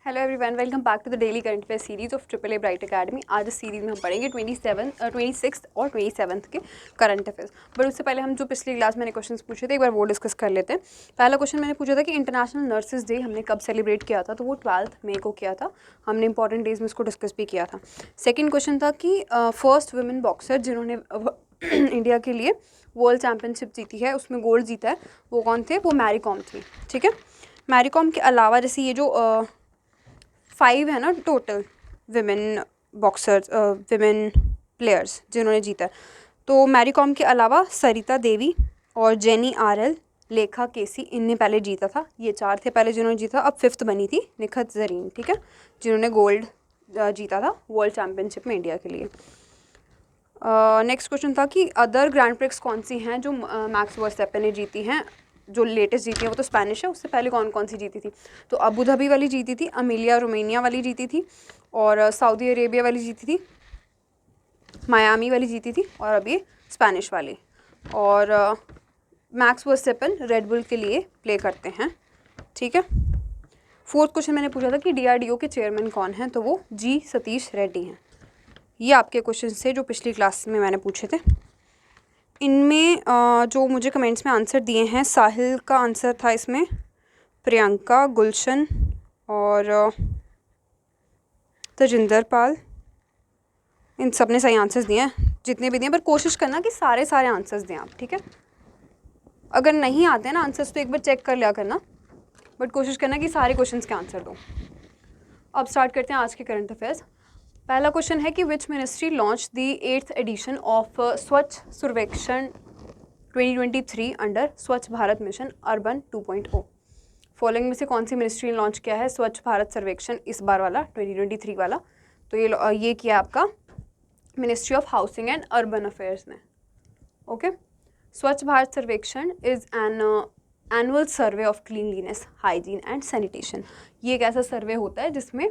Hello everyone, welcome back to the daily current affair series of triple A Bright Academy. आज इस series में हम पढ़ेंगे 26 और 27 के करंट अफेयर्स। बट उससे पहले हम जो पिछली क्लास मैंने क्वेश्चंस पूछे थे एक बार वो डिस्कस कर लेते हैं। पहला क्वेश्चन मैंने पूछा था कि इंटरनेशनल नर्सेज डे हमने कब सेलिब्रेट किया था, तो वो 12 मई को किया था। हमने इंपॉर्टेंट डेज में इसको डिस्कस भी किया था। सेकेंड क्वेश्चन था कि फर्स्ट वुमेन बॉक्सर जिन्होंने इंडिया के लिए वर्ल्ड चैम्पियनशिप जीती है, उसमें गोल्ड जीता है, वो कौन थे? वो मैरी कॉम थी। ठीक है, मैरी कॉम के अलावा जैसे ये जो 5 है ना total women boxers, women players जिन्होंने जीता है, तो मैरी कॉम के अलावा सरिता देवी और जेनी आरएल, लेखा केसी, इनने पहले जीता था। ये 4 थे पहले जिन्होंने जीता। अब 5th बनी थी निखत जरीन, ठीक है, जिन्होंने गोल्ड जीता था वर्ल्ड चैम्पियनशिप में इंडिया के लिए। नेक्स्ट क्वेश्चन था कि अदर ग्रैंड प्रिक्स कौन सी हैं जो मैक्स वर्स्टैपेन ने जीती हैं। जो लेटेस्ट जीती है वो तो स्पेनिश है, उससे पहले कौन कौन सी जीती थी? तो अबू धाबी वाली जीती थी, अमेलिया रोमेनिया वाली जीती थी, और सऊदी अरेबिया वाली जीती थी, मायामी वाली जीती थी, और अभी स्पेनिश वाली। और मैक्स वर्स्टैपेन रेडबुल के लिए प्ले करते हैं। ठीक है, फोर्थ क्वेश्चन मैंने पूछा था कि डीआरडीओ के चेयरमैन कौन हैं, तो वो जी सतीश रेड्डी हैं। ये आपके क्वेश्चन थे जो पिछली क्लास में मैंने पूछे थे। इनमें जो मुझे कमेंट्स में आंसर दिए हैं, साहिल का आंसर था इसमें, प्रियंका, गुलशन और तजिंदर पाल, इन सब ने सही आंसर्स दिए हैं जितने भी दिए। पर कोशिश करना कि सारे आंसर्स दें आप, ठीक है। अगर नहीं आते हैं ना आंसर्स तो एक बार चेक कर लिया करना, बट कोशिश करना कि सारे क्वेश्चंस के आंसर दो। अब स्टार्ट करते हैं आज के करंट अफेयर्स। पहला क्वेश्चन है कि which ministry launch the 8th edition of Swachh Survekshan 2023 under स्वच्छ भारत मिशन अर्बन 2.0। फॉलोइंग में से कौन सी मिनिस्ट्री ने लॉन्च किया है स्वच्छ भारत सर्वेक्षण इस बार वाला 2023 वाला? तो ये किया आपका ministry of housing and urban affairs ने। ओके, स्वच्छ भारत सर्वेक्षण is an annual survey of cleanliness, hygiene and sanitation. ये एक ऐसा सर्वे होता है जिसमें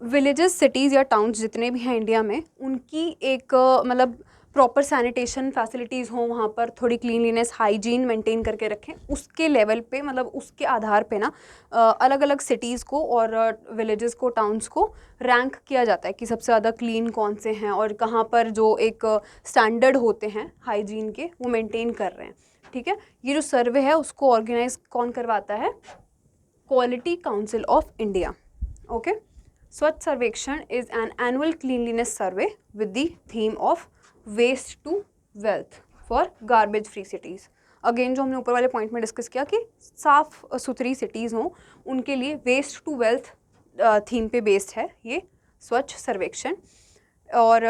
विलेजेस, सिटीज़ या टाउन्स जितने भी हैं इंडिया में, उनकी एक मतलब प्रॉपर सैनिटेशन फैसिलिटीज़ हों, वहाँ पर थोड़ी क्लीनलीनेस, हाइजीन मेंटेन करके रखें, उसके लेवल पे, मतलब उसके आधार पे ना अलग अलग सिटीज़ को और विलेजेस को, टाउन्स को रैंक किया जाता है कि सबसे ज़्यादा क्लीन कौन से हैं और कहाँ पर जो एक स्टैंडर्ड होते हैं हाइजीन के वो मेंटेन कर रहे हैं। ठीक है, ये जो सर्वे है उसको ऑर्गेनाइज कौन करवाता है? Quality council of India. Okay, स्वच्छ सर्वेक्षण is an annual cleanliness survey with the theme of waste to wealth for garbage free cities। Again जो हमने ऊपर वाले पॉइंट में डिस्कस किया कि साफ सुथरी सिटीज़ हों, उनके लिए वेस्ट टू वेल्थ थीम पे बेस्ड है ये स्वच्छ सर्वेक्षण। और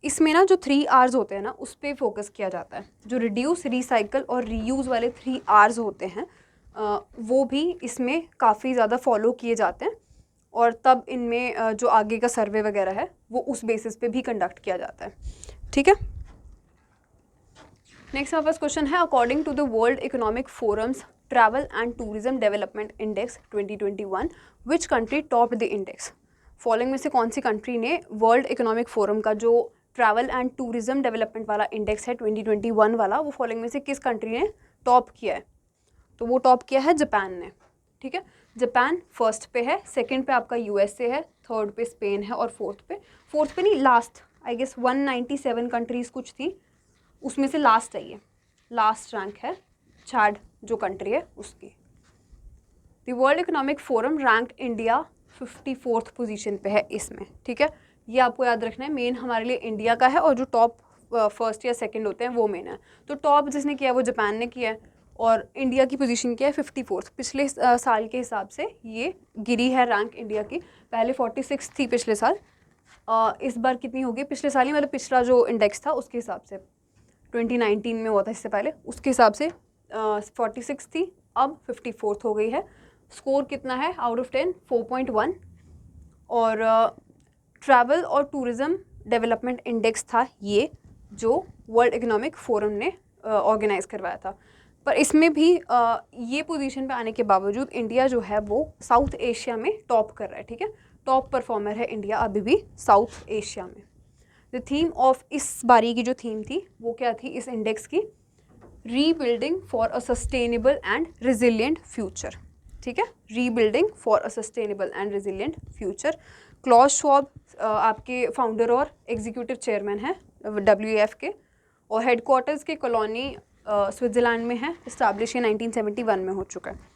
इसमें ना जो 3 Rs होते हैं ना, उस पर फोकस किया जाता है। जो रिड्यूस, रिसाइकल और रीयूज़ वाले 3 Rs होते हैं वो भी इसमें काफ़ी ज़्यादा फॉलो किए जाते हैं, और तब इनमें जो आगे का सर्वे वगैरह है वो उस बेसिस पे भी कंडक्ट किया जाता है। ठीक है, नेक्स्ट हमारे पास क्वेश्चन है, according to the World Economic Forums travel and tourism development index 2021 which country top the index? Following में से कौन सी कंट्री ने वर्ल्ड इकोनॉमिक फोरम का जो ट्रैवल एंड टूरिज्म डेवलपमेंट वाला इंडेक्स है 2021 वाला, वो फॉलोइंग में से किस कंट्री ने टॉप किया है? तो वो टॉप किया है जापान ने। ठीक है, जापान फर्स्ट पे है, सेकंड पे आपका यूएसए है, थर्ड पे स्पेन है, और फोर्थ पे नहीं, लास्ट आई गेस 197 कंट्रीज़ कुछ थी, उसमें से लास्ट है ये, लास्ट रैंक है चाड जो कंट्री है उसकी। The World Economic forum ranked India 54th position पे है इसमें। ठीक है, ये आपको याद रखना है, मेन हमारे लिए इंडिया का है, और जो टॉप फर्स्ट या सेकंड होते हैं वो मेन है। तो टॉप जिसने किया है वो जापान ने किया है, और इंडिया की पोजीशन क्या है? 54th। पिछले साल के हिसाब से ये गिरी है रैंक इंडिया की, पहले 46 थी पिछले साल, इस बार कितनी होगी? पिछले साल ही मतलब पिछला जो इंडेक्स था उसके हिसाब से 2019 में हुआ था, इससे पहले, उसके हिसाब से 46 थी, अब 54th हो गई है। स्कोर कितना है आउट ऑफ 10? 4.1। और ट्रैवल और टूरिज़्म डेवलपमेंट इंडेक्स था ये जो वर्ल्ड इकोनॉमिक फोरम ने ऑर्गेनाइज करवाया था। पर इसमें भी ये पोजीशन पे आने के बावजूद इंडिया जो है वो साउथ एशिया में टॉप कर रहा है। ठीक है, टॉप परफॉर्मर है इंडिया अभी भी साउथ एशिया में। द थीम ऑफ इस बारी की जो थीम थी वो क्या थी इस इंडेक्स की? Rebuilding for a sustainable and resilient future. ठीक है, rebuilding for a sustainable and resilient future. Clause Schwab आपके फाउंडर और एग्जीक्यूटिव चेयरमैन हैं WEF के, और हेडक्वार्टर्स के कॉलोनी स्विट्ज़रलैंड में है, इस्टेब्लिश ये 1971 में हो चुका है।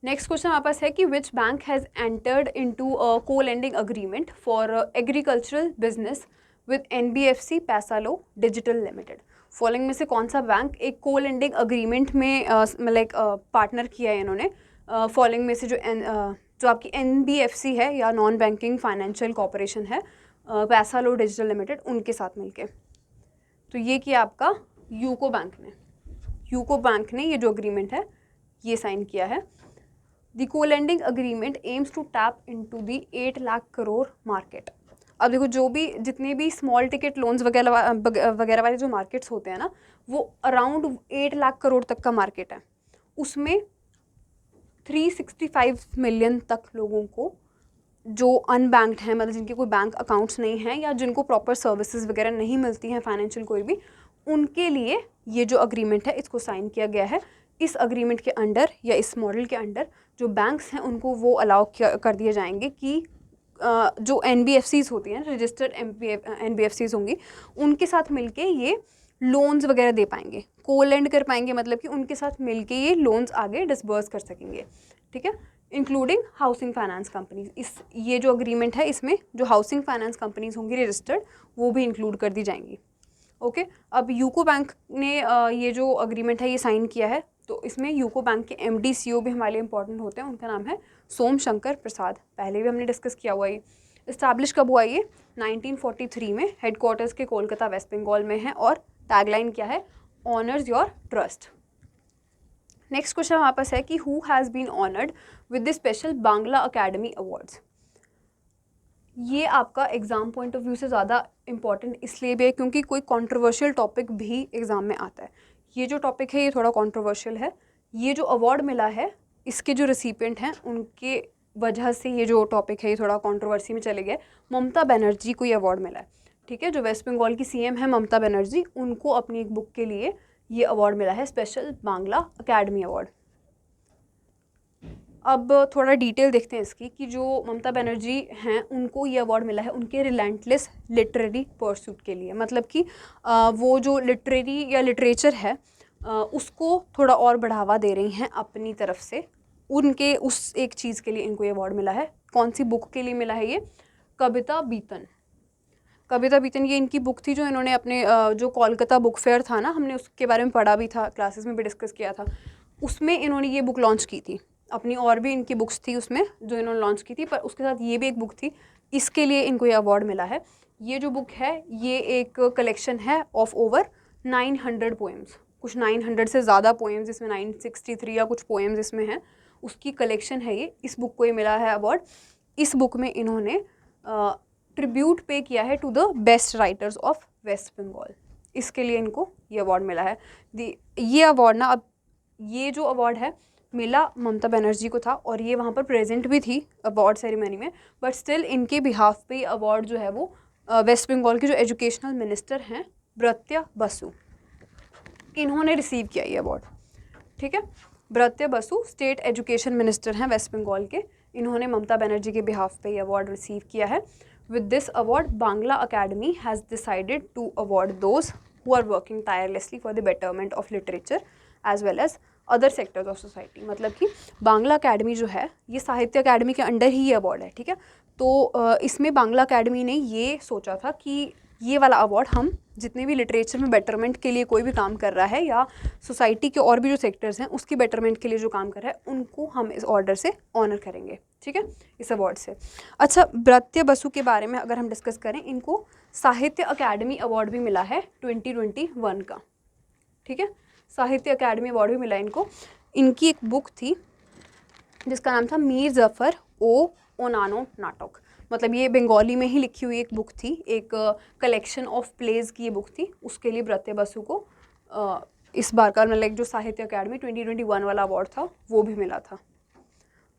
नेक्स्ट क्वेश्चन हमारे पास है कि which bank has entered into a co lending agreement for agricultural business with NBFC Paisalo digital limited. Following में से कौन सा बैंक एक को लेंडिंग अग्रीमेंट में मतलब पार्टनर किया है इन्होंने? फॉलोइंग में से जो आपकी NBFC है या नॉन बैंकिंग फाइनेंशियल कॉर्पोरेशन है पैसालो डिजिटल लिमिटेड, उनके साथ मिलके। तो ये किया आपका यूको बैंक ने। यूको बैंक ने ये जो अग्रीमेंट है ये साइन किया है। The co lending agreement aims to tap into the 8 lakh crore market. अब देखो, जो भी जितने भी स्मॉल टिकट लोन्स वगैरह वाले जो मार्केट्स होते हैं ना, वो अराउंड 8 लाख करोड़ तक का मार्केट है। उसमें 365 मिलियन तक लोगों को जो अनबैंक्ड हैं, मतलब जिनके कोई बैंक अकाउंट्स नहीं हैं या जिनको प्रॉपर सर्विसेज वगैरह नहीं मिलती हैं फाइनेंशियल कोई भी, उनके लिए ये जो अग्रीमेंट है इसको साइन किया गया है। इस अग्रीमेंट के अंडर या इस मॉडल के अंडर जो बैंक्स हैं उनको वो अलाउ कर दिए जाएंगे कि जो NBFCs होती हैं, रजिस्टर्ड NBFCs होंगी, उनके साथ मिलके ये लोन्स वगैरह दे पाएंगे, को लेंड कर पाएंगे, मतलब कि उनके साथ मिलके ये लोन्स आगे डिसबर्स कर सकेंगे। ठीक है, इंक्लूडिंग हाउसिंग फाइनेंस कंपनीज। ये जो अग्रीमेंट है इसमें जो हाउसिंग फाइनेंस कंपनीज होंगी रजिस्टर्ड, वो भी इंक्लूड कर दी जाएंगी। ओके, अब यूको बैंक ने ये जो अग्रीमेंट है ये साइन किया है, तो इसमें यूको बैंक के MD CEO भी हमारे लिए इंपॉर्टेंट होते हैं। उनका नाम है सोम शंकर प्रसाद, पहले भी हमने डिस्कस किया हुआ है। इस्टेब्लिश कब हुआ ये? 1943 में। हेडक्वार्टर्स के कोलकाता वेस्ट बंगाल में है, और टैगलाइन क्या है? Honours your trust. Next question हमारे पास है कि who has been honoured with the special Bangla Academy Awards. ये आपका एग्ज़ाम पॉइंट ऑफ व्यू से ज़्यादा इंपॉर्टेंट इसलिए भी है क्योंकि कोई कंट्रोवर्शियल टॉपिक भी एग्ज़ाम में आता है। ये जो टॉपिक है ये थोड़ा कंट्रोवर्शियल है। ये जो अवार्ड मिला है इसके जो रिसिपिएंट हैं उनके वजह से ये जो टॉपिक है ये थोड़ा कंट्रोवर्सी में चले गए। ममता बनर्जी को ये अवार्ड मिला है। ठीक है, जो वेस्ट बंगाल की CM है ममता बनर्जी, उनको अपनी एक बुक के लिए ये अवार्ड मिला है, स्पेशल बांग्ला अकेडमी अवार्ड। अब थोड़ा डिटेल देखते हैं इसकी कि जो ममता बनर्जी हैं उनको ये अवार्ड मिला है उनके रिलेंटलेस लिटरेरी परसूट के लिए। मतलब कि वो जो लिटरेरी या लिटरेचर है उसको थोड़ा और बढ़ावा दे रही हैं अपनी तरफ से, उनके उस एक चीज़ के लिए इनको ये अवार्ड मिला है। कौन सी बुक के लिए मिला है ये? कविता बीतन। कविता बीतन ये इनकी बुक थी जो इन्होंने अपने जो कोलकाता बुक फेयर था ना, हमने उसके बारे में पढ़ा भी था, क्लासेस में भी डिस्कस किया था, उसमें इन्होंने ये बुक लॉन्च की थी। अपनी और भी इनकी बुक्स थी उसमें जो इन्होंने लॉन्च की थी, पर उसके साथ ये भी एक बुक थी, इसके लिए इनको ये अवार्ड मिला है। ये जो बुक है ये एक कलेक्शन है ऑफ ओवर 900 पोएम्स, कुछ 900 से ज़्यादा पोएम्स, इसमें 963 या कुछ पोएम्स इसमें हैं, उसकी कलेक्शन है ये। इस बुक को ये मिला है अवार्ड। इस बुक में इन्होंने ट्रिब्यूट पे किया है to the best writers of West Bengal, इसके लिए इनको ये अवार्ड मिला है। ये अवार्ड ना, अब ये जो अवार्ड है मिला ममता बनर्जी को था और ये वहाँ पर प्रेजेंट भी थी अवार्ड सेरेमनी में, बट स्टिल इनके बिहाफ पे अवार्ड जो है वो वेस्ट बंगाल के जो एजुकेशनल मिनिस्टर हैं ब्रत्या बसु, इन्होंने रिसीव किया ये अवार्ड। ठीक है, ब्रत्या बसु स्टेट एजुकेशन मिनिस्टर हैं वेस्ट बंगाल के, इन्होंने ममता बनर्जी के बिहाफ पे ये अवार्ड रिसीव किया है। With this award Bangla Academy has decided to award those who are working tirelessly for the betterment of literature as well as other sectors of society. मतलब कि बांग्ला अकेडमी जो है ये साहित्य अकेडमी के अंडर ही ये अवार्ड है। ठीक है, तो इसमें बांग्ला अकेडमी ने ये सोचा था कि ये वाला अवार्ड हम जितने भी लिटरेचर में बेटरमेंट के लिए कोई भी काम कर रहा है या सोसाइटी के और भी जो सेक्टर्स हैं उसकी बेटरमेंट के लिए जो काम कर रहा है उनको हम इस ऑर्डर से ऑनर करेंगे। ठीक है, इस अवार्ड से। अच्छा, ब्रत्या बसु के बारे में अगर हम डिस्कस करें, इनको साहित्य अकेडमी अवार्ड भी मिला है 2021 का। ठीक है, साहित्य अकेडमी अवार्ड भी मिला इनको। इनकी एक बुक थी जिसका नाम था मीर जफ़र ओ ओनानो नाटक, मतलब ये बंगाली में ही लिखी हुई एक बुक थी, एक कलेक्शन ऑफ प्लेज की ये बुक थी। उसके लिए ब्रत्या बसु को इस बार का मतलब जो साहित्य अकेडमी 2021 वाला अवार्ड था वो भी मिला था।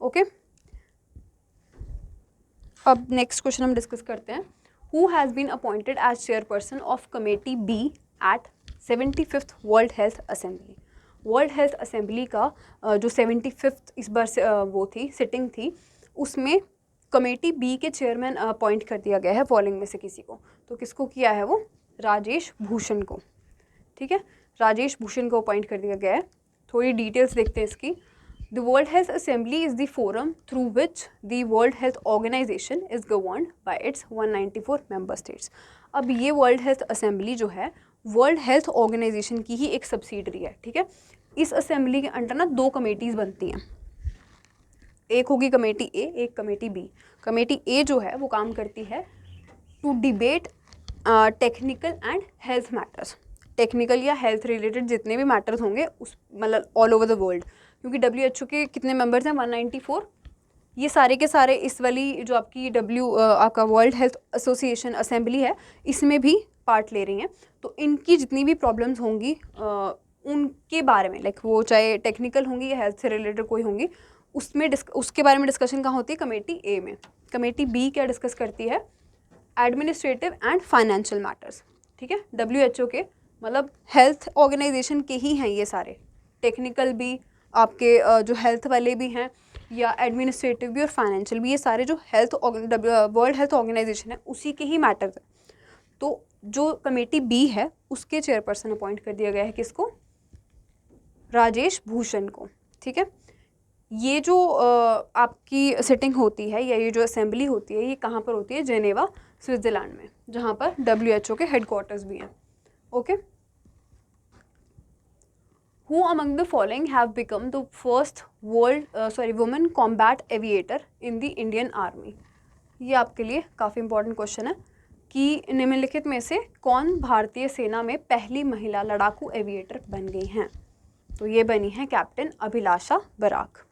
ओके, अब नेक्स्ट क्वेश्चन हम डिस्कस करते हैं। Who has been appointed as chairperson of committee B at 75th World Health Assembly. World Health Assembly का जो 75th इस बार से वो थी सिटिंग थी, उसमें कमेटी बी के चेयरमैन अपॉइंट कर दिया गया है फॉलोइंग में से किसी को। तो किसको किया है वो? राजेश भूषण को, ठीक है, राजेश भूषण को अपॉइंट कर दिया गया है। थोड़ी डिटेल्स देखते हैं इसकी। The World Health Assembly is the forum through which the World Health Organization is governed by its 194 member states. अब ये वर्ल्ड हेल्थ असेंबली जो है वर्ल्ड हेल्थ ऑर्गेनाइजेशन की ही एक सब्सिडरी है, ठीक है। इस असेंबली के अंडर ना 2 कमेटीज़ बनती हैं, एक होगी कमेटी ए, एक कमेटी बी। कमेटी ए जो है वो काम करती है to debate technical and health matters, technical या हेल्थ रिलेटेड जितने भी मैटर्स होंगे उस मतलब ऑल ओवर द वर्ल्ड, क्योंकि WHO के कितने मेंबर्स हैं? 194। ये सारे के सारे इस वाली जो आपकी आपका वर्ल्ड हेल्थ एसोसिएशन असेंबली है इसमें भी पार्ट ले रही हैं। तो इनकी जितनी भी प्रॉब्लम्स होंगी उनके बारे में, लाइक वो चाहे टेक्निकल होंगी या हेल्थ से रिलेटेड कोई होंगी, उसमें उसके बारे में डिस्कशन कहाँ होती है? कमेटी ए में। कमेटी बी क्या डिस्कस करती है? एडमिनिस्ट्रेटिव एंड फाइनेंशियल मैटर्स, ठीक है। WHO के मतलब हेल्थ ऑर्गेनाइजेशन के ही हैं ये सारे, टेक्निकल भी आपके जो हेल्थ वाले भी हैं या एडमिनिस्ट्रेटिव भी और फाइनेंशियल भी, ये सारे जो वर्ल्ड हेल्थ ऑर्गेनाइजेशन है उसी के ही मैटर्स हैं। तो जो कमेटी बी है उसके चेयरपर्सन अपॉइंट कर दिया गया है किसको? राजेश भूषण को, ठीक है। ये जो आपकी सिटिंग होती है या ये जो असेंबली होती है ये कहाँ पर होती है? जेनेवा स्विट्ज़रलैंड में, जहाँ पर WHO के हेडक्वार्टर्स भी हैं, okay. Who among the following have become the first woman combat aviator in the Indian Army? ये आपके लिए काफ़ी इंपॉर्टेंट क्वेश्चन है कि निम्नलिखित में से कौन भारतीय सेना में पहली महिला लड़ाकू एविएटर बन गई हैं? तो ये बनी है कैप्टन अभिलाषा बराक,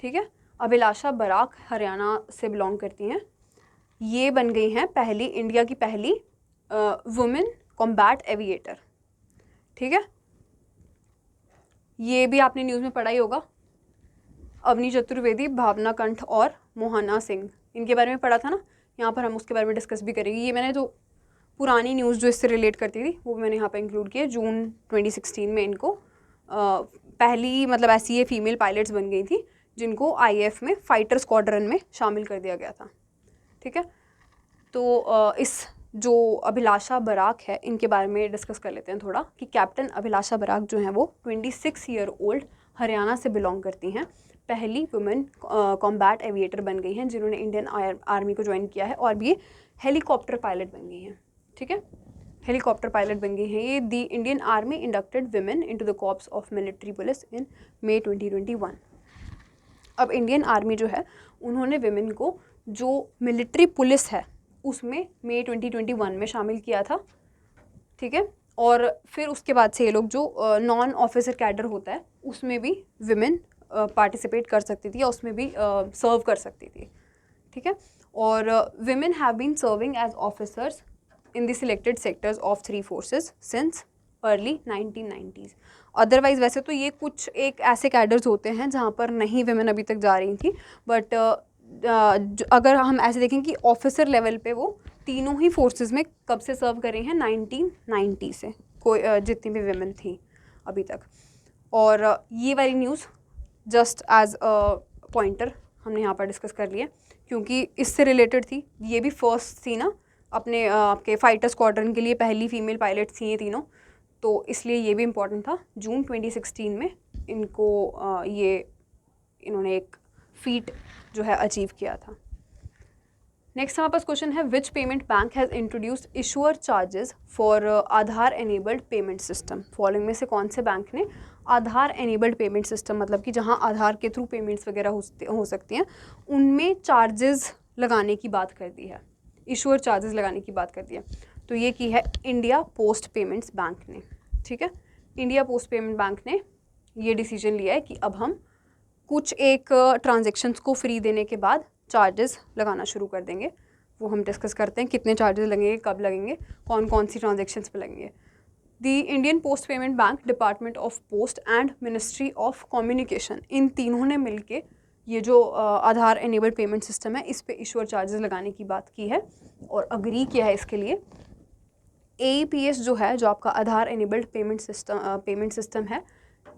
ठीक है। अभिलाषा बराक हरियाणा से बिलोंग करती हैं। ये बन गई हैं पहली, इंडिया की पहली वुमेन कॉम्बैट एविएटर, ठीक है। ये भी आपने न्यूज़ में पढ़ा ही होगा, अवनी चतुर्वेदी, भावना कंठ और मोहना सिंह, इनके बारे में पढ़ा था ना। यहाँ पर हम उसके बारे में डिस्कस भी करेंगे। ये मैंने जो पुरानी न्यूज़ जो इससे रिलेट करती थी वो मैंने यहाँ पर इंक्लूड किया। जून 2016 में इनको पहली मतलब ऐसी ये फीमेल पायलट्स बन गई थी जिनको IAF में फाइटर स्क्वाड्रन में शामिल कर दिया गया था, ठीक है। तो इस जो अभिलाषा बराक है इनके बारे में डिस्कस कर लेते हैं थोड़ा कि कैप्टन अभिलाषा बराक जो हैं वो 26 ईयर ओल्ड हरियाणा से बिलोंग करती हैं, पहली वुमेन कॉम्बैट एविएटर बन गई हैं जिन्होंने इंडियन आर्मी को ज्वाइन किया है, और ये हेलीकॉप्टर पायलट बन गई हैं, ठीक है। हेलीकॉप्टर पायलट बन गई हैं ये। The Indian army inducted women into the corps of military police in May 2021। अब इंडियन आर्मी जो है उन्होंने विमेन को जो मिलिट्री पुलिस है उसमें May 2021 में शामिल किया था, ठीक है। और फिर उसके बाद से ये लोग जो नॉन ऑफिसर कैडर होता है उसमें भी विमेन पार्टिसिपेट कर सकती थी या उसमें भी सर्व कर सकती थी, ठीक है। और women have been serving as officers in the selected sectors of 3 forces since early 1990s। Otherwise वैसे तो ये कुछ एक ऐसे कैडर्स होते हैं जहाँ पर नहीं विमेन अभी तक जा रही थी, बट अगर हम ऐसे देखें कि ऑफिसर लेवल पे वो तीनों ही फोर्सेस में कब से सर्व कर रही हैं? 1990 से कोई जितनी भी विमेन थी अभी तक। और ये वाली news just as a pointer हमने यहाँ पर डिस्कस कर लिया क्योंकि इससे रिलेटेड थी। ये भी फर्स्ट थी ना अपने आपके फाइटर स्क्वाड्रन के लिए, पहली फीमेल पायलट थी ये तीनों, तो इसलिए ये भी इम्पॉर्टेंट था। जून 2016 में इनको इन्होंने एक फीट जो है अचीव किया था। नेक्स्ट हमारे पास क्वेश्चन है, विच payment bank has introduced issuer charges for Aadhaar enabled payment system? Following में से कौन से बैंक ने आधार एनेबल्ड पेमेंट सिस्टम, मतलब कि जहां आधार के थ्रू पेमेंट्स वगैरह हो सकती हैं, उनमें चार्जेस लगाने की बात कर दी है, इशुअर चार्जेस लगाने की बात कर दी है? तो ये की है इंडिया पोस्ट पेमेंट्स बैंक ने, ठीक है। इंडिया पोस्ट पेमेंट बैंक ने ये डिसीजन लिया है कि अब हम कुछ एक ट्रांजेक्शन्स को फ्री देने के बाद चार्जेस लगाना शुरू कर देंगे। वो हम डिस्कस करते हैं कितने चार्जेस लगेंगे, कब लगेंगे, कौन कौन सी ट्रांजेक्शन्स पे लगेंगे। The Indian post payment bank, department of post and ministry of communication, इन तीनों ने मिलके ये जो आधार एनेबल्ड पेमेंट सिस्टम है इस पे इशुअर चार्जेस लगाने की बात की है और अग्री किया है इसके लिए। AEPS जो है, जो आपका आधार एनेबल्ड पेमेंट सिस्टम है,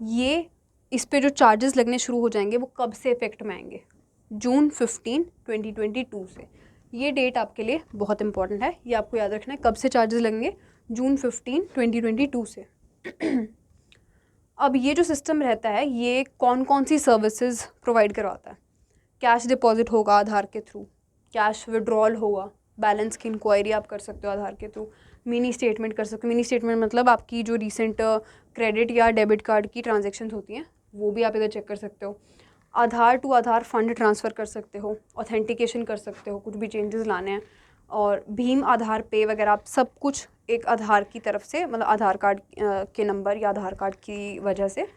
ये इस पे जो चार्जेस लगने शुरू हो जाएंगे वो कब से इफेक्ट में आएंगे? जून 15, 2022 से। ये डेट आपके लिए बहुत इंपॉर्टेंट है, ये आपको याद रखना है। कब से चार्जेस लगेंगे? जून 15, 2022 से। अब ये जो सिस्टम रहता है ये कौन कौन सी सर्विसेज प्रोवाइड करवाता है? कैश डिपॉजिट होगा आधार के थ्रू, कैश विड्रॉल होगा, बैलेंस की इंक्वायरी आप कर सकते हो आधार के थ्रू, मिनी स्टेटमेंट कर सकते हो। मिनी स्टेटमेंट मतलब आपकी जो रिसेंट क्रेडिट या डेबिट कार्ड की ट्रांजेक्शन होती हैं वो भी आप इधर चेक कर सकते हो। आधार टू आधार फंड ट्रांसफ़र कर सकते हो, ऑथेंटिकेशन कर सकते हो, कुछ भी चेंजेस लाने हैं। और भीम आधार पे वगैरह आप सब कुछ एक आधार की तरफ से, मतलब आधार कार्ड के नंबर या आधार कार्ड की वजह से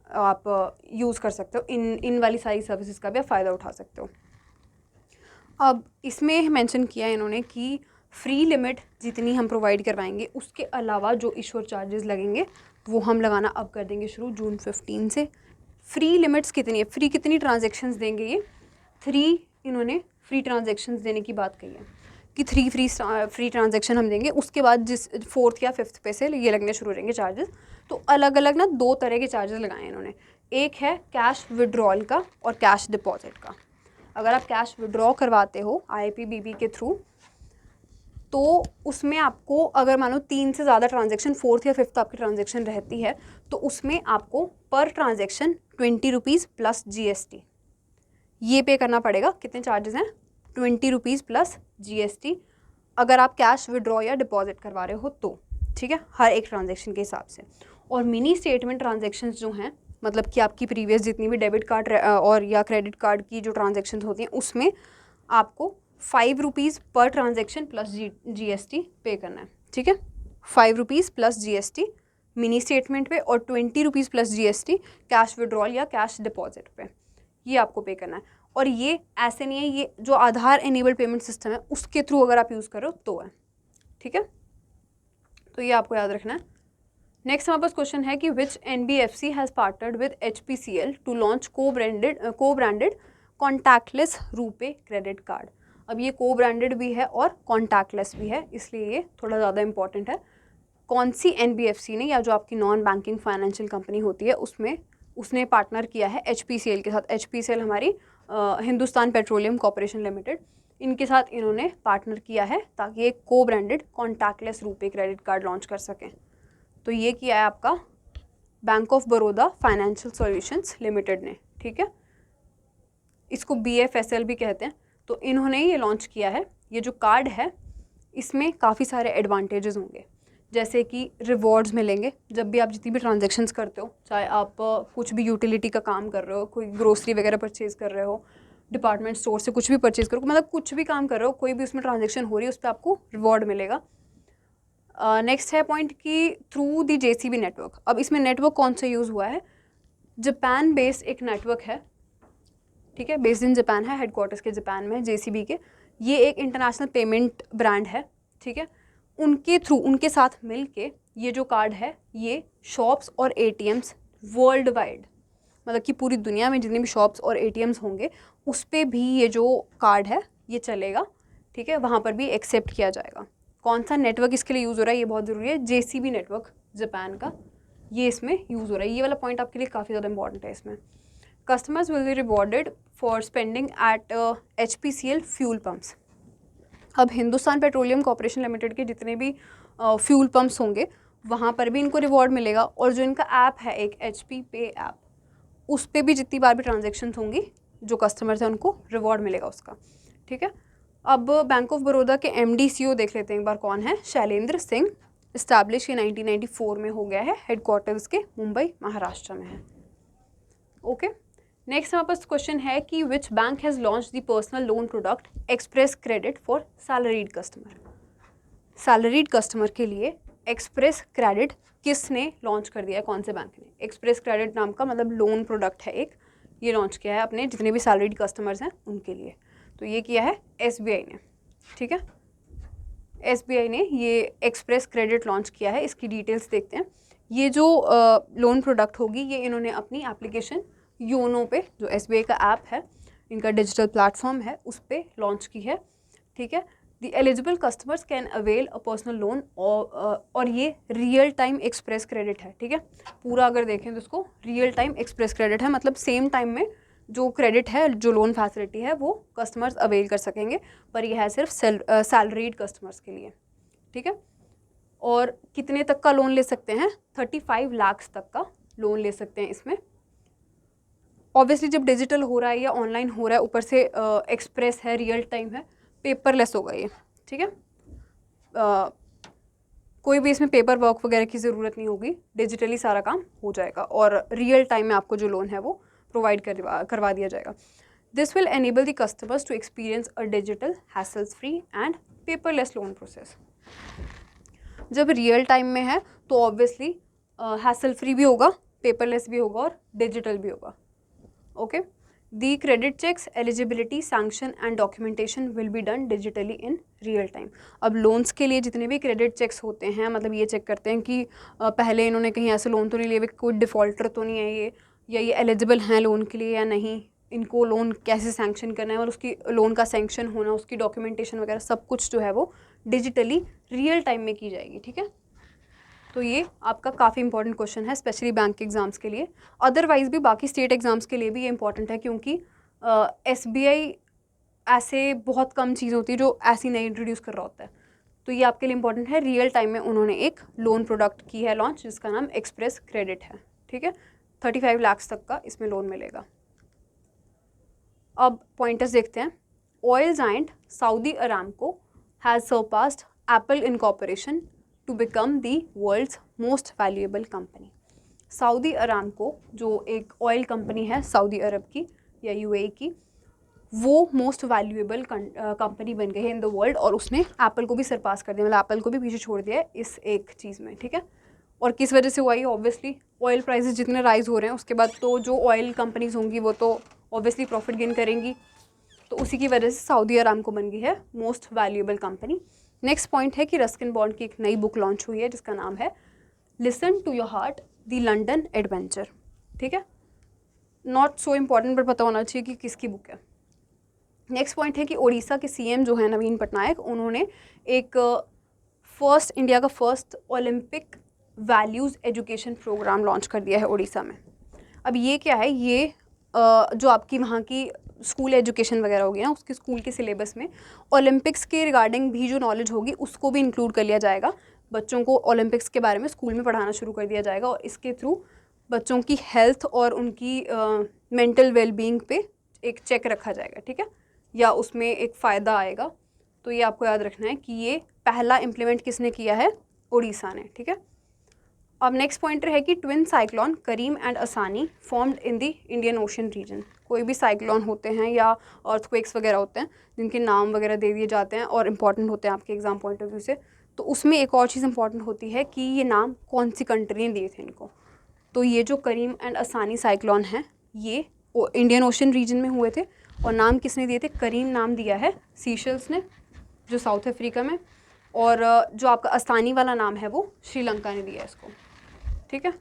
आप यूज़ कर सकते हो। इन वाली सारी सर्विसेज का भी आप फ़ायदा उठा सकते हो। अब इसमें मेंशन किया है इन्होंने कि फ्री लिमिट जितनी हम प्रोवाइड करवाएंगे उसके अलावा जो इशूर चार्जेस लगेंगे वो हम लगाना अब कर देंगे शुरू जून 15 से। फ्री लिमिट्स कितनी है, फ्री कितनी ट्रांजेक्शन्स देंगे ये? 3 इन्होंने फ्री ट्रांजेक्शन्स देने की बात कही है कि 3 फ्री ट्रांजेक्शन हम देंगे। उसके बाद जिस 4th या 5th पे से ये लगने शुरू हो जाएंगे चार्जेस। तो अलग अलग ना 2 तरह के चार्जेस लगाए हैं इन्होंने। एक है कैश विड्रॉल का और कैश डिपॉजिट का। अगर आप कैश विड्रॉ करवाते हो IPBB के थ्रू तो उसमें आपको, अगर मान लो 3 से ज़्यादा ट्रांजेक्शन, 4th या 5th आपकी ट्रांजेक्शन रहती है, तो उसमें आपको per transaction 20 rupees plus GST ये पे करना पड़ेगा। कितने चार्जेस हैं? 20 रुपीज़ प्लस GST अगर आप कैश विड्रॉ या डिपॉजिट करवा रहे हो तो, ठीक है, हर एक ट्रांजेक्शन के हिसाब से। और मिनी स्टेटमेंट ट्रांजेक्शन्स जो हैं, मतलब कि आपकी प्रीवियस जितनी भी डेबिट कार्ड और या क्रेडिट कार्ड की जो ट्रांजेक्शन होती हैं उसमें आपको 5 rupees per transaction plus GST पे करना है, ठीक है। 5 rupees plus GST mini statement पे और 20 rupees plus GST cash withdrawal या कैश डिपॉजिट पे, ये आपको पे करना है। और ये ऐसे नहीं है, ये जो आधार एनेबल्ड पेमेंट सिस्टम है उसके थ्रू अगर आप यूज़ करो तो है, ठीक है। तो ये आपको याद रखना है। नेक्स्ट हमारे पास क्वेश्चन है कि which NBFC has partnered with HPCL to launch co branded contactless RuPay credit card. अब ये को ब्रांडेड भी है और कॉन्टैक्टलेस भी है, इसलिए ये थोड़ा ज़्यादा इंपॉर्टेंट है। कौन सी NBFC ने, या जो आपकी नॉन बैंकिंग फाइनेंशियल कंपनी होती है उसने पार्टनर किया है HPCL के साथ। HPCL हमारी हिंदुस्तान पेट्रोलियम कॉर्पोरेशन लिमिटेड, इनके साथ इन्होंने पार्टनर किया है ताकि एक को branded contactless RuPay credit card launch कर सकें। तो ये किया है आपका bank of Baroda financial solutions limited ने, ठीक है। इसको BFSL भी कहते हैं। तो इन्होंने ये लॉन्च किया है। ये जो कार्ड है इसमें काफ़ी सारे एडवांटेजेस होंगे, जैसे कि रिवॉर्ड्स मिलेंगे जब भी आप जितनी भी ट्रांजेक्शन्स करते हो, चाहे आप कुछ भी यूटिलिटी का काम कर रहे हो, कोई ग्रोसरी वगैरह परचेज़ कर रहे हो, डिपार्टमेंट स्टोर से कुछ भी परचेज़ करो, मतलब कुछ भी काम कर रहे हो, कोई भी उसमें ट्रांजेक्शन हो रही है उस पर आपको रिवॉर्ड मिलेगा। नेक्स्ट है पॉइंट कि थ्रू दी JCB नेटवर्क। अब इसमें नेटवर्क कौन सा यूज़ हुआ है? जापान बेस्ड एक नेटवर्क है, ठीक है, बेस्ड इन जापान है, हेडक्वार्टर्स के जापान में JCB के। ये एक इंटरनेशनल पेमेंट ब्रांड है, ठीक है। उनके थ्रू, उनके साथ मिल के ये जो कार्ड है ये शॉप्स और ATMs वर्ल्ड वाइड, मतलब कि पूरी दुनिया में जितने भी शॉप्स और ATMs होंगे उस पर भी ये जो कार्ड है ये चलेगा, ठीक है, वहाँ पर भी एक्सेप्ट किया जाएगा। कौन सा नेटवर्क इसके लिए यूज़ हो रहा है ये बहुत ज़रूरी है, JCB नेटवर्क जापान का, ये इसमें यूज़ हो रहा है। ये वाला पॉइंट आपके लिए काफ़ी ज़्यादा इंपॉर्टेंट है इसमें। Customers will be rewarded for spending at HPCL fuel pumps. अब हिंदुस्तान पेट्रोलियम कॉर्पोरेशन लिमिटेड के जितने भी फ्यूल पम्प्स होंगे वहाँ पर भी इनको रिवॉर्ड मिलेगा। और जो इनका ऐप है एक HP पे ऐप, उस पर भी जितनी बार भी ट्रांजेक्शन्स होंगी जो कस्टमर्स हैं उनको रिवॉर्ड मिलेगा उसका, ठीक है। अब बैंक ऑफ बड़ौदा के MD CEO देख लेते हैं एक बार कौन है। शैलेंद्र सिंह, इस्टेब्लिश ये 1994 में हो गया है, हेडक्वार्टर्स के मुंबई महाराष्ट्र में है, ओके। नेक्स्ट हमारे पास क्वेश्चन है कि which bank has launch the personal loan product express credit for salaried customer. Salaried customer के लिए एक्सप्रेस क्रेडिट किसने लॉन्च कर दिया है, कौन से बैंक ने? एक्सप्रेस क्रेडिट नाम का मतलब लोन प्रोडक्ट है एक, ये लॉन्च किया है अपने जितने भी सैलरीड कस्टमर्स हैं उनके लिए। तो ये किया है SBI ने, ठीक है। SBI ने ये एक्सप्रेस क्रेडिट लॉन्च किया है। इसकी डिटेल्स देखते हैं। ये जो लोन प्रोडक्ट होगी ये इन्होंने अपनी एप्लीकेशन योनो पे, जो SBI का ऐप है, इनका डिजिटल प्लेटफॉर्म है, उस पर लॉन्च की है, ठीक है। The eligible customers can avail a personal loan, और ये रियल टाइम एक्सप्रेस क्रेडिट है, ठीक है। पूरा अगर देखें तो इसको रियल टाइम एक्सप्रेस क्रेडिट है, मतलब सेम टाइम में जो क्रेडिट है, जो लोन फैसिलिटी है, वो कस्टमर्स अवेल कर सकेंगे, पर यह है सिर्फ सैलरीड कस्टमर्स के लिए, ठीक है। और कितने तक का लोन ले सकते हैं? 35 लाख तक का लोन ले सकते हैं इसमें। ऑब्वियसली जब डिजिटल हो रहा है या ऑनलाइन हो रहा है, ऊपर से एक्सप्रेस है, रियल टाइम है, पेपरलेस होगा ये, ठीक है। कोई भी इसमें पेपर वर्क वगैरह की ज़रूरत नहीं होगी, डिजिटली सारा काम हो जाएगा और रियल टाइम में आपको जो लोन है वो प्रोवाइड करवा दिया जाएगा। This will enable the customers to experience a digital hassles free and paperless loan process. जब रियल टाइम में है तो ऑब्वियसली हैसल फ्री भी होगा, पेपरलेस भी होगा और डिजिटल भी होगा, okay. The credit checks, eligibility, sanction and documentation will be done digitally in real time. अब लोन्स के लिए जितने भी क्रेडिट चेक्स होते हैं, मतलब ये चेक करते हैं कि पहले इन्होंने कहीं ऐसे लोन तो नहीं लिए, कोई डिफ़ॉल्टर तो नहीं है ये, या ये एलिजिबल हैं लोन के लिए या नहीं, इनको लोन कैसे सैंक्शन करना है और उसकी लोन का सैंक्शन होना, उसकी डॉक्यूमेंटेशन वगैरह सब कुछ जो है वो डिजिटली रियल टाइम में की जाएगी, ठीक है। तो ये आपका काफ़ी इंपॉर्टेंट क्वेश्चन है, स्पेशली बैंक एग्जाम्स के लिए। अदरवाइज भी बाकी स्टेट एग्जाम्स के लिए भी ये इंपॉर्टेंट है, क्योंकि SBI ऐसे बहुत कम चीज़ होती है जो ऐसी नहीं इंट्रोड्यूस कर रहा होता है। तो ये आपके लिए इंपॉर्टेंट है। रियल टाइम में उन्होंने एक लोन प्रोडक्ट की है लॉन्च, जिसका नाम एक्सप्रेस क्रेडिट है, ठीक है। 35 लाख तक का इसमें लोन मिलेगा। अब पॉइंटर्स देखते हैं। Oil giant Saudi Aramco has surpassed Apple incorporation to become the world's most valuable company. Saudi Aramco जो एक ऑयल कंपनी है सऊदी अरब की या UAE की, वो मोस्ट वैल्यूएबल कंपनी बन गई है इन द वर्ल्ड, और उसने एप्पल को भी सरपास कर दिया, मतलब एप्पल को भी पीछे छोड़ दिया है इस एक चीज़ में, ठीक है। और किस वजह से हुआ ये? ऑब्वियसली ऑयल प्राइसेस जितने राइज हो रहे हैं, उसके बाद तो जो ऑयल कंपनीज होंगी वो तो ऑब्वियसली प्रॉफिट गेन करेंगी, तो उसी की वजह से सऊदी अरामको बन गई है most valuable company. Next point है कि रस्किन बॉन्ड की एक नई बुक लॉन्च हुई है जिसका नाम है listen to your heart the London adventure, ठीक है। नॉट सो इम्पॉर्टेंट, बट पता होना चाहिए कि किसकी बुक है। नेक्स्ट पॉइंट है कि उड़ीसा के CM जो है नवीन पटनायक, उन्होंने एक इंडिया का first Olympic values education programme launch कर दिया है उड़ीसा में। अब ये क्या है? ये जो आपकी वहाँ की स्कूल एजुकेशन वगैरह होगी ना, उसके स्कूल के सिलेबस में ओलंपिक्स के रिगार्डिंग भी जो नॉलेज होगी उसको भी इंक्लूड कर लिया जाएगा। बच्चों को ओलंपिक्स के बारे में स्कूल में पढ़ाना शुरू कर दिया जाएगा, और इसके थ्रू बच्चों की हेल्थ और उनकी मेंटल वेलबींग पे एक चेक रखा जाएगा, ठीक है, या उसमें एक फ़ायदा आएगा। तो ये आपको याद रखना है कि ये पहला इम्प्लीमेंट किसने किया है? उड़ीसा ने, ठीक है। अब नेक्स्ट पॉइंटर है कि twin cyclone Karim and Asani formed in the Indian ocean region. कोई भी साइक्लोन होते हैं या अर्थक्वेक्स वगैरह होते हैं जिनके नाम वगैरह दे दिए जाते हैं और इम्पॉर्टेंट होते हैं आपके एग्जाम पॉइंट ऑफ व्यू से, तो उसमें एक और चीज़ इंपॉर्टेंट होती है कि ये नाम कौन सी कंट्री ने दिए थे इनको। तो ये जो करीम एंड असानी साइक्लोन है ये इंडियन ओशन रीजन में हुए थे, और नाम किसने दिए थे? करीम नाम दिया है सीशेल्स ने, जो साउथ अफ्रीका में, और जो आपका असानी वाला नाम है वो श्रीलंका ने दिया है इसको, ठीक है।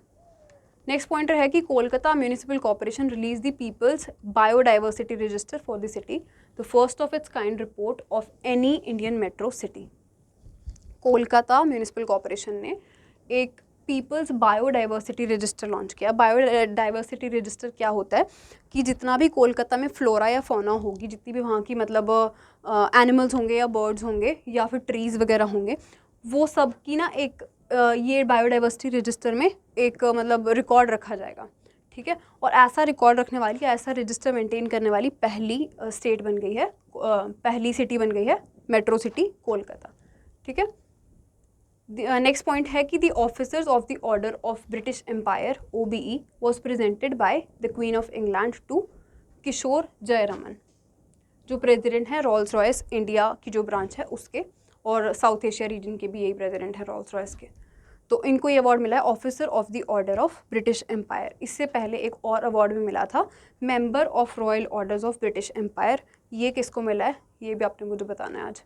नेक्स्ट पॉइंटर है कि Kolkata municipal corporation release the people's biodiversity register for the city, the first of its kind report of any Indian metro city. Kolkata municipal corporation ने एक पीपल्स बायोडाइवर्सिटी रजिस्टर लॉन्च किया। बायोडाइवर्सिटी रजिस्टर क्या होता है कि जितना भी कोलकाता में फ्लोरा या फौना होगी, जितनी भी वहाँ की मतलब एनिमल्स होंगे या बर्ड्स होंगे या फिर ट्रीज़ वगैरह होंगे, वो सब की ना एक ये बायोडाइवर्सिटी रजिस्टर में एक मतलब रिकॉर्ड रखा जाएगा, ठीक है। और ऐसा रिकॉर्ड रखने वाली, ऐसा रजिस्टर मेंटेन करने वाली पहली स्टेट बन गई है, पहली सिटी बन गई है मेट्रो सिटी कोलकाता, ठीक है। नेक्स्ट पॉइंट है कि the officers of the order of British empire OBE was presented by the queen of England to Kishore Jayaraman, जो प्रेसिडेंट है रॉल्स रॉयस इंडिया की जो ब्रांच है उसके, और साउथ एशिया रीजन के भी यही प्रेसिडेंट है रॉल्स रॉयस के। तो इनको ये अवार्ड मिला है officer of the order of British Empire. इससे पहले एक और अवार्ड भी मिला था member of royal orders of British Empire. ये किसको मिला है ये भी आपने मुझे बताना है आज,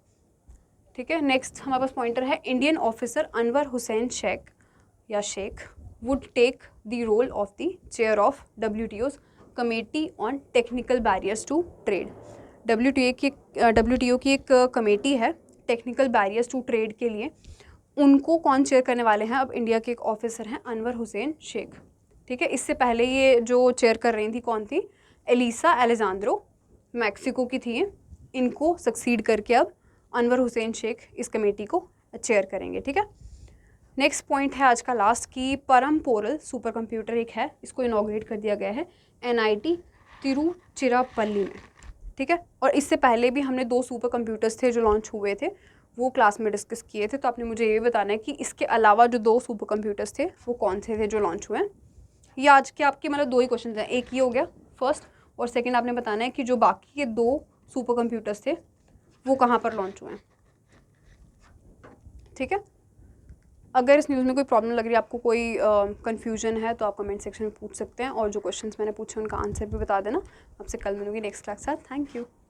ठीक है। नेक्स्ट हमारे पास पॉइंटर है Indian officer Anwar Hussain Sheikh would take the role of the chair of WTO's committee on technical barriers to trade. WTO की एक कमेटी है टेक्निकल बैरियर्स टू ट्रेड के लिए, उनको कौन चेयर करने वाले हैं? अब इंडिया के एक ऑफिसर हैं अनवर हुसैन शेख, ठीक है। इससे पहले ये जो चेयर कर रही थी कौन थी? एलिसा एलेजांद्रो, मैक्सिको की थी। इनको सक्सीड करके अब अनवर हुसैन शेख इस कमेटी को चेयर करेंगे, ठीक है। नेक्स्ट पॉइंट है आज का लास्ट की परम पोरल सुपर कंप्यूटर एक है, इसको इनॉग्रेट कर दिया गया है NIT तिरुचिरापल्ली में, ठीक है। और इससे पहले भी हमने 2 सुपर कंप्यूटर्स थे जो लॉन्च हुए थे, वो क्लास में डिस्कस किए थे। तो आपने मुझे ये बताना है कि इसके अलावा जो 2 सुपर कंप्यूटर्स थे वो कौन से थे जो लॉन्च हुए हैं। ये आज के आपके मतलब 2 ही क्वेश्चन हैं, एक ये हो गया फर्स्ट, और सेकेंड आपने बताना है कि जो बाकी के 2 सुपर कंप्यूटर्स थे वो कहाँ पर लॉन्च हुए हैं, ठीक है। अगर इस न्यूज़ में कोई प्रॉब्लम लग रही है, आपको कोई कन्फ्यूजन है, तो आप कमेंट सेक्शन में पूछ सकते हैं, और जो क्वेश्चंस मैंने पूछे उनका आंसर भी बता देना। आपसे कल मिलूंगी नेक्स्ट क्लास के साथ। Thank you.